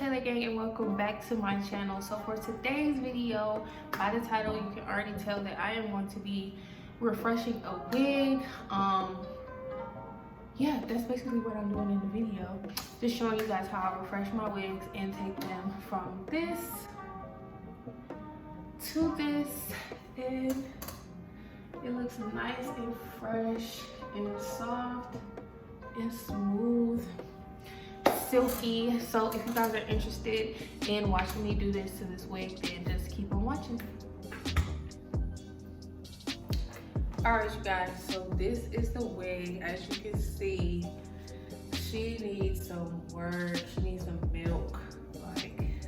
Taylor gang, and welcome back to my channel. So for today's video, by the title you can already tell that I am going to be refreshing a wig. Yeah, that's basically what I'm doing in the video, just showing you guys how I refresh my wigs and take them from this to this, and it looks nice and fresh and soft and smooth, silky. So if you guys are interested in watching me do this to this wig, then just keep on watching. All right, you guys, so this is the wig. As you can see, she needs some work, she needs some milk.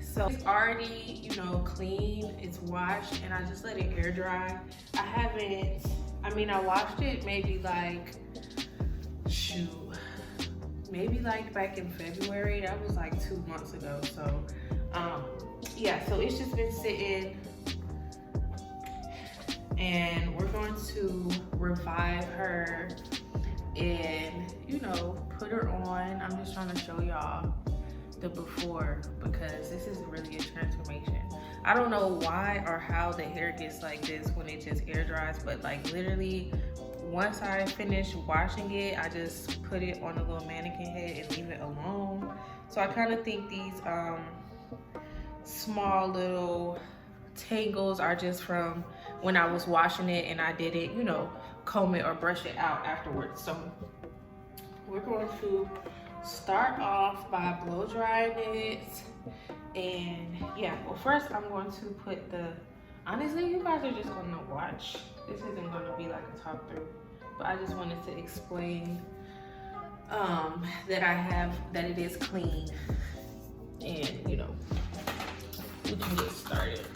So it's already, you know, clean, it's washed, and I just let it air dry. I washed it maybe like, maybe like back in February. That was like 2 months ago. So yeah, so it's just been sitting, and we're going to revive her and, you know, put her on. I'm just trying to show y'all the before, because this is really a transformation. I don't know why or how the hair gets like this when it just air dries, but like literally once I finish washing it, I just put it on a little mannequin head and leave it alone. So I kind of think these small little tangles are just from when I was washing it and I didn't, you know, comb it or brush it out afterwards. So we're going to start off by blow drying it. And yeah, well, first I'm going to put honestly, you guys are just gonna watch. This isn't gonna be like a talk through, but I just wanted to explain that it is clean, and you know, we can get started.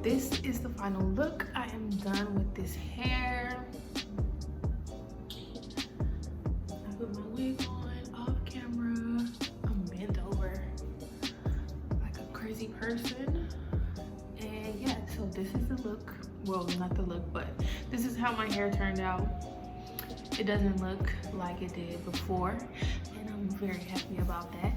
this is the final look. I am done with this hair. I put my wig on off camera. I'm bent over like a crazy person. And yeah, so this is the look. Well, not the look, but this is how my hair turned out. It doesn't look like it did before, and I'm very happy about that.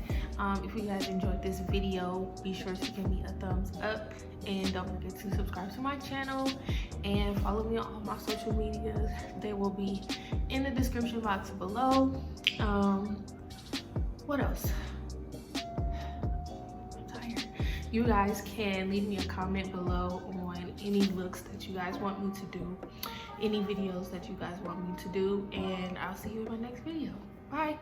If you guys enjoyed this video, be sure to give me a thumbs up, and don't forget to subscribe to my channel and follow me on all my social medias. They will be in the description box below. What else? I'm tired. You guys can leave me a comment below on any looks that you guys want me to do, any videos that you guys want me to do, and I'll see you in my next video. Bye.